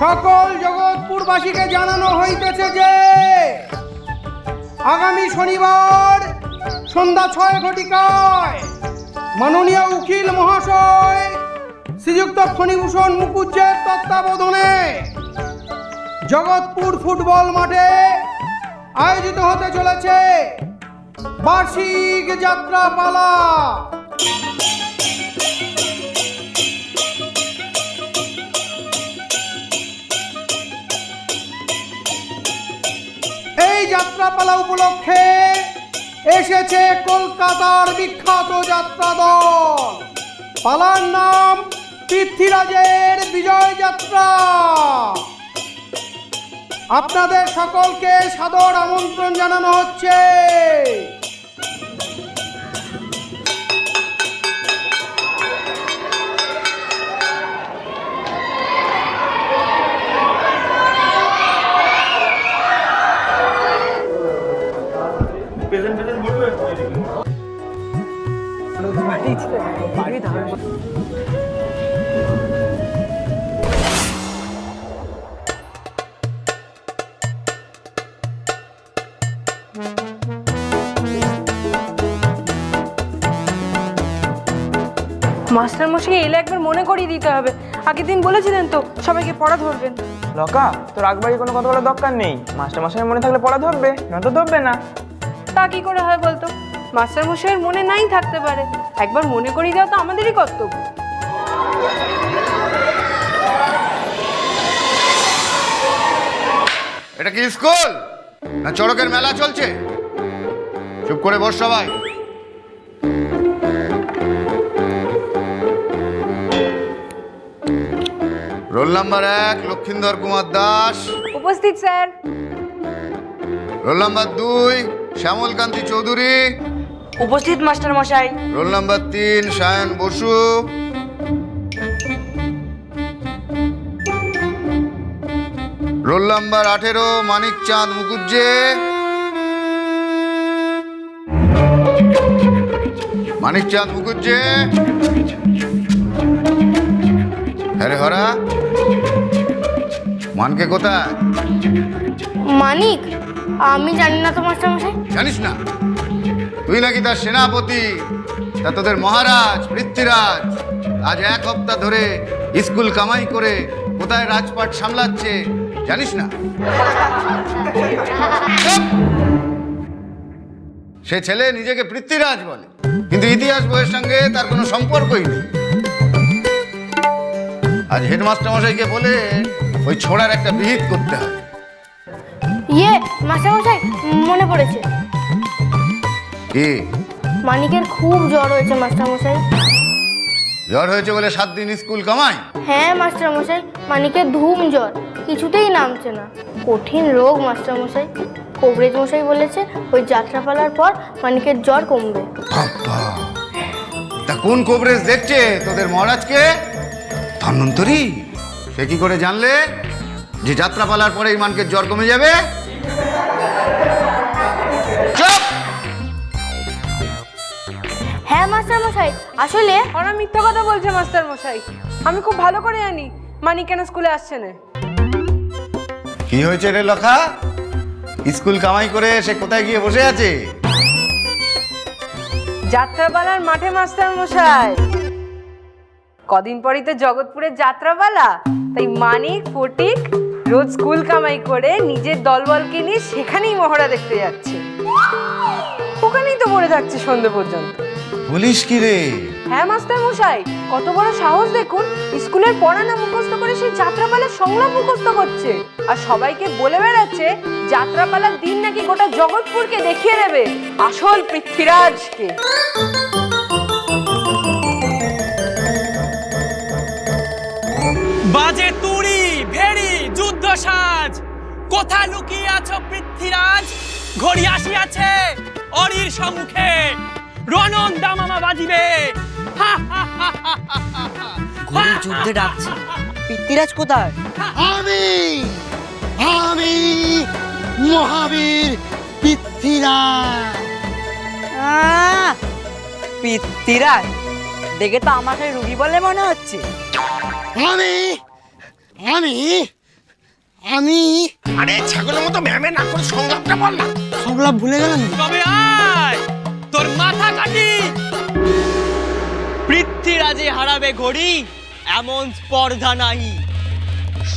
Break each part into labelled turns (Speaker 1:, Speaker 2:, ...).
Speaker 1: সকল জগৎপুরবাসীকে জানানো হইতেছে যে আগামী শনিবার সন্ধ্যা 6 ঘটিকায় মাননীয় উকিল মহাশয় শ্রীযুক্ত ফণীভূষণ মুখুজ্জের তত্ত্বাবধানে জগৎপুর ফুটবল মাঠে আয়োজিত হতে চলেছে বার্ষিক যাত্রাপালা। এই যাত্রাপালা উপলক্ষে এসেছে কলকাতার বিখ্যাত যাত্রা দল। পালার নাম পৃথ্বীরাজের বিজয় যাত্রা। আপনাদের সকলকে সাদর আমন্ত্রণ জানানো হচ্ছে।
Speaker 2: মাস্টার মশাই এলে একবার মনে করিয়ে দিতে হবে। আগের দিন বলেছিলেন তো সবাইকে পড়া ধরবেন।
Speaker 3: লকা, তোর আগবাড়ি কোনো কথা বলার দরকার নেই। মাস্টার মশাইয়ের মনে থাকলে পড়া ধরবে, নয়তো ধরবে না।
Speaker 2: তা কি করে হয় বলতো? মাস্টার মশাইয়ের মনে নাই থাকতে পারে, একবার মনে করিয়ে দেওয়া তো আমাদেরই কর্তব্য।
Speaker 4: এটা কি স্কুল না চড়কের মেলা চলছে? চুপ করে বস সবাই। Roll number 1 Lakshindar Kumar Das.
Speaker 2: উপস্থিত sir.
Speaker 4: Roll number 2 Shyamal Kanti Chowdhury.
Speaker 5: উপস্থিত মাস্টার মশাই।
Speaker 4: Roll number 3 Sayan Basu. Roll number 18 Manik Chand Mukhujje. মানিক চাঁদ মুখুজ্জে। হ্যাঁ রে হরা, মানকে কোথায়?
Speaker 6: মানিক, আমি জানি না তো মাস্টার মশাই।
Speaker 4: জানিস না? তুই নাকি তার সেনাপতি, তা তোদের মহারাজ পৃথ্বীরাজ আজ 1 সপ্তাহ ধরে স্কুল কামাই করে কোথায় রাজপাট সামলাচ্ছে জানিস না? চুপ! সে ছেলে নিজেকে পৃথ্বীরাজ বলে, কিন্তু ইতিহাস বইয়ের সঙ্গে তার কোনো সম্পর্কই নেই। আজ হেডমাস্টার মশাইকে বলে ওই ছোড়ার একটা বিহিত করতে হবে।
Speaker 6: মাস্টার মশাই, মনে পড়েছে।
Speaker 4: কি?
Speaker 6: মানিকের খুব জ্বর হয়েছে মাস্টার মশাই।
Speaker 4: জ্বর হয়েছে বলে 7 দিন স্কুল কামাই?
Speaker 6: হ্যাঁ মাস্টার মশাই, মানিকের ধুম জ্বর, কিছুতেই নামছে না। কঠিন রোগ মাস্টার মশাই। কবরেজ মশাই বলেছে ওই যাত্রাপালার পর মানিকের জ্বর কমবে।
Speaker 4: বাবা, তা কোন কবরেজ দেখছে তোদের মহারাজকে? ধন্বন্তরী। সে কি করে জানলে যে যাত্রাপালার পরে ইমানকে জ্বর কমে যাবে? চুপ!
Speaker 6: হ্যাঁ মাস্টার মশাই, আসলে
Speaker 2: ওরা মিথ্যা কথা বলছে মাস্টার মশাই। আমি খুব ভালো করে জানি মানিক কেন স্কুলে আসছে না।
Speaker 4: কি হয়েছে রে লখা? স্কুল কামাই করে সে কোথায় গিয়ে বসে আছে?
Speaker 2: যাত্রাপালার মাঠে মাস্টার মশাই। কদিন পরই তো জগৎপুরের যাত্রাপালা, তাই মানিক ফটিক রোজ স্কুল কামাই করে নিজের দলবলকে নিয়ে সেখানেই মহড়া দেখতে যাচ্ছে। ওখানেই তো পড়ে থাকছে সন্ধ্যে পর্যন্ত।
Speaker 4: বলিস কি রে?
Speaker 2: হ্যাঁ মাস্টার মশাই, কত বড় সাহস দেখুন! স্কুলের পড়া না মুখস্থ করে সেই যাত্রাপালার সংলাপ মুখস্থ করছে, আর সবাইকে বলে বেড়াচ্ছে যাত্রাপালার দিন নাকি গোটা জগৎপুরকে দেখিয়ে দেবে আসল পৃথ্বীরাজকে।
Speaker 7: বাজে তুড়ি ভেড়ি যুদ্ধ সাজ, কোথা লুকিয়ে আছো পৃথ্বীরাজ? ঘড়ি আসিয়াছে অরির সম্মুখে, রণন দামামা বাজিবে।
Speaker 5: ঘড়ি যুদ্ধে ডাকছে, পৃথ্বীরাজ কোথায়?
Speaker 8: আমি আমি মহাবীর পৃথ্বীরাজ।
Speaker 5: পৃথ্বীরাজ দেখে তো আমাকে রুগী বলে মনে হচ্ছে।
Speaker 8: আমি আমি আমি
Speaker 9: আরে ছাগলের মতো ম্যামে না করে সংলাপটা বল না।
Speaker 8: সংলাপ ভুলে গেলাম।
Speaker 7: তবে আয় তোর মাথা কাটি। পৃথ্বীরাজে হারাবে ঘড়ি এমন স্পর্ধা নাই,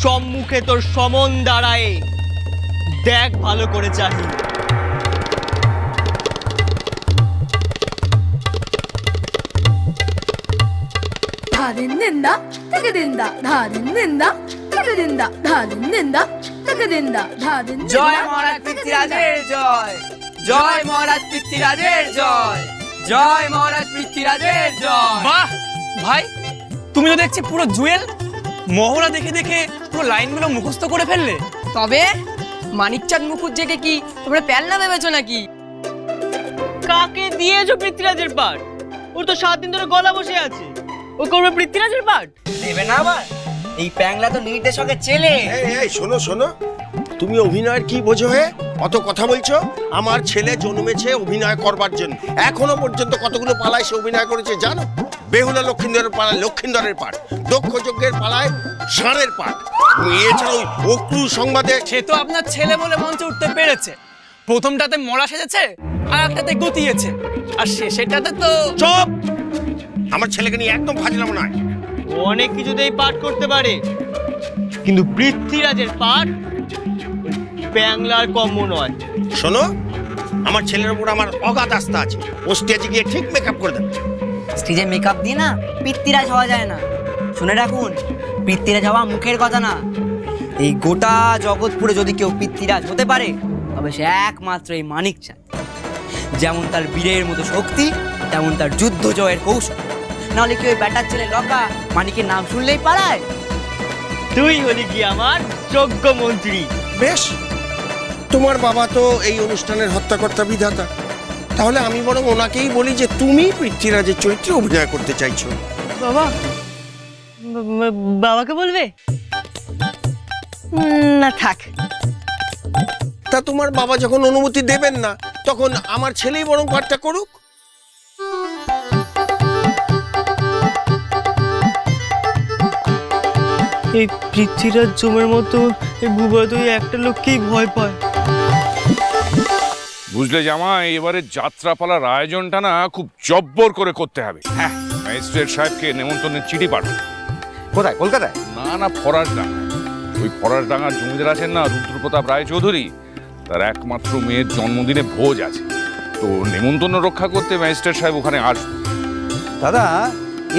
Speaker 7: সম্মুখে তোর সমন দাঁড়ায়, দেখ ভালো করে চাহি।
Speaker 10: 다 듣는다 타게 된다 다 듣는다 타게 된다 다 듣는다 타게 된다 다 듣는다
Speaker 5: জয় মহারাজ পৃথ্বীরাজের জয়, জয় মহারাজ পৃথ্বীরাজের জয়, জয় মহারাজ পৃথ্বীরাজের জয়।
Speaker 7: বাহ ভাই, তুমি তো দেখছি পুরো জুয়েল মহড়া দেখে দেখে পুরো লাইনগুলো মুখস্থ করে ফেললে।
Speaker 5: তবে মানিকচাঁদ মুখুজ্জেকে কি তোমরা প্যালনা ভেবেছো নাকি?
Speaker 7: কাকে দিয়েছো পৃথ্বীরাজের পাঠ? ওর তো 7 দিন ধরে গলা বসে আছে, ও করবে পৃথ্বীরাজের পাঠ?
Speaker 5: দেবে না আবার? এই প্যাংলা তো নির্দেশকের ছেলে।
Speaker 9: এই শোনো শোনো, তুমি অভিনয়ের কি বোঝো হে? অত কথা বলছো। আমার ছেলে জন্মেছে অভিনয় করবার জন্য, এখনো পর্যন্ত কতগুলো পালায় সে অভিনয় করেছে জানো? বেহুলা লক্ষিন্দরের পালায় লক্ষিন্দরের পাঠ, দক্ষ যজ্ঞের পালায় ষাঁড়ের পাঠ, এছাড়া ওই অক্রু সংবাদে।
Speaker 7: সে তো আপনার ছেলে বলে মঞ্চে উঠতে পেরেছে। প্রথমটাতে মরা সেজেছে, আর একটাতে গুতিয়েছে, আর শেষেরটাতে তো
Speaker 9: চুপ! আমার ছেলেকে নিয়ে একদম ফাজলাম নয়।
Speaker 7: ও অনেক কিছুতেই পাঠ করতে পারে, কিন্তু পৃথ্বীরাজের পাঠ প্যাংলার কম্য নয়।
Speaker 9: শোনো, আমার ছেলের উপর আমার অগাধ আস্থা আছে, ও স্টেজে গিয়ে ঠিক মেকআপ করে দেবে।
Speaker 5: স্টেজে মেকআপ দিয়ে না পৃথ্বীরাজ হওয়া যায় না। শুনে রাখুন, পৃথ্বীরাজ হওয়া মুখের কথা না। এই গোটা জগৎপুরে যদি কেউ পৃথ্বীরাজ হতে পারে, তবে সে একমাত্র এই মানিকচাঁদ। যেমন তার বীরের মতো শক্তি, তেমন তার যুদ্ধ জয়ের কৌশল। নাহলে কি ওই ব্যাটার ছেলে লকা মানিকের নাম শুনলেই পালায়?
Speaker 7: তুই হলি কি আমার যোগ্য মন্ত্রী।
Speaker 9: বেশ, তোমার বাবা তো এই অনুষ্ঠানের হত্যাকর্তা বিধাতা, তাহলে আমি বরং ওনাকেই বলি যে তুমি পৃথ্বীরাজের চরিত্রে অভিনয় করতে চাইছো।
Speaker 7: বাবা, বাবাকে বলবে না? থাক।
Speaker 9: তা তোমার বাবা যখন অনুমতি দেবেন না, তখন আমার ছেলেই বরং পাঠটা করুক।
Speaker 7: এই পৃথ্বীরাজ জমের মতো এই বুবা তুই একটা লোককেই ভয় পায়।
Speaker 11: বুঝলে জামাই, এবারে যাত্রাপালার আয়োজনটা না খুব জব্বর করে করতে হবে। হ্যাঁ, ম্যাজিস্ট্রেট সাহেবকে নেমন্তন্নের চিঠি পাঠান।
Speaker 4: কোথায়? কলকাতায়?
Speaker 11: না না, ফরাসডাঙ্গা। ওই ফরাসডাঙ্গার জমিদার আছেন না রুদ্রপ্রতাপ রায়চৌধুরী, তার একমাত্র মেয়ের জন্মদিনে ভোজ আছে, তো নেমন্তন্ন রক্ষা করতে ম্যাজিস্ট্রেট সাহেব ওখানে আসবে।
Speaker 12: দাদা,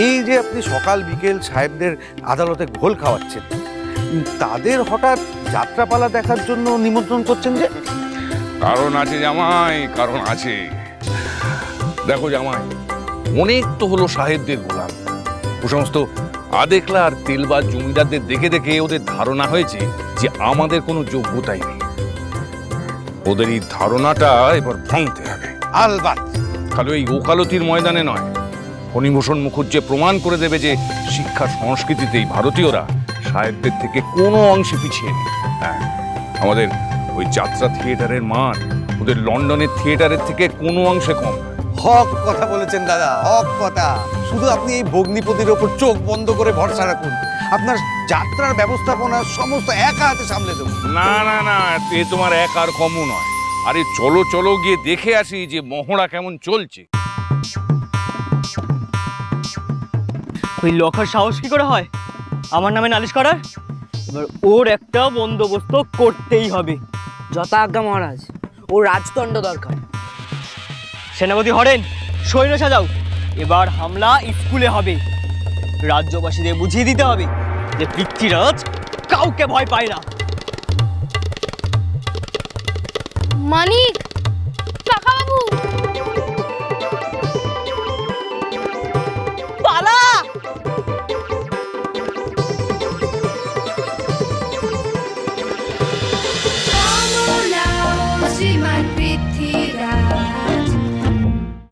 Speaker 12: এই যে আপনি সকাল বিকেল সাহেবদের আদালতে ঘোল খাওয়াচ্ছেন, তাদের হঠাৎ যাত্রাপালা দেখার জন্য নিমন্ত্রণ করছেন যে?
Speaker 11: কারণ আছে জামাই, কারণ আছে। দেখো জামাই, অনেক তো হলো সাহেবদের গোলাম। ও সমস্ত আদেকলা আর তেলবাজ জমিদারদের দেখে দেখে ওদের ধারণা হয়েছে যে আমাদের কোনো যোগ্যতাই নেই। ওদের এই ধারণাটা এবার ভাঙতে হবে।
Speaker 12: আলবাত।
Speaker 11: খালি ওই ওকালতির ময়দানে নয়, ফণীভূষণ মুখুজ্জে প্রমাণ করে দেবে যে শিক্ষা সংস্কৃতিতেই ভারতীয়রা সাহেবদের থেকে কোনো অংশে পিছিয়ে নেই। হ্যাঁ, আমাদের ওই যাত্রা থিয়েটারের মান ওদের লন্ডনের থিয়েটারের থেকে কোনো অংশে কম।
Speaker 12: হক কথা বলেছেন দাদা, হক কথা। শুধু আপনি এই ভগ্নিপতির ওপর চোখ বন্ধ করে ভরসা রাখুন, আপনার যাত্রার ব্যবস্থাপনা সমস্ত একা হাতে সামলে দেব।
Speaker 11: না না না, এ তোমার এক আর কমও নয়। আরে চলো চলো, গিয়ে দেখে আসি যে মহড়া কেমন চলছে।
Speaker 7: ওই লখার সাহস কি করে হয় আমার নামে নালিশ করার? এবার ওর একটা বন্দোবস্ত করতেই হবে।
Speaker 5: যথা আজ্ঞা মহারাজ, ও রাজদণ্ড দরকার।
Speaker 7: সেনাপতি হরেন, সৈন্য সাজাও। এবার হামলা স্কুলে হবে। রাজ্যবাসীদের বুঝিয়ে দিতে হবে যে পৃথ্বীরাজ কাউকে ভয় পায় না।
Speaker 6: মানিক,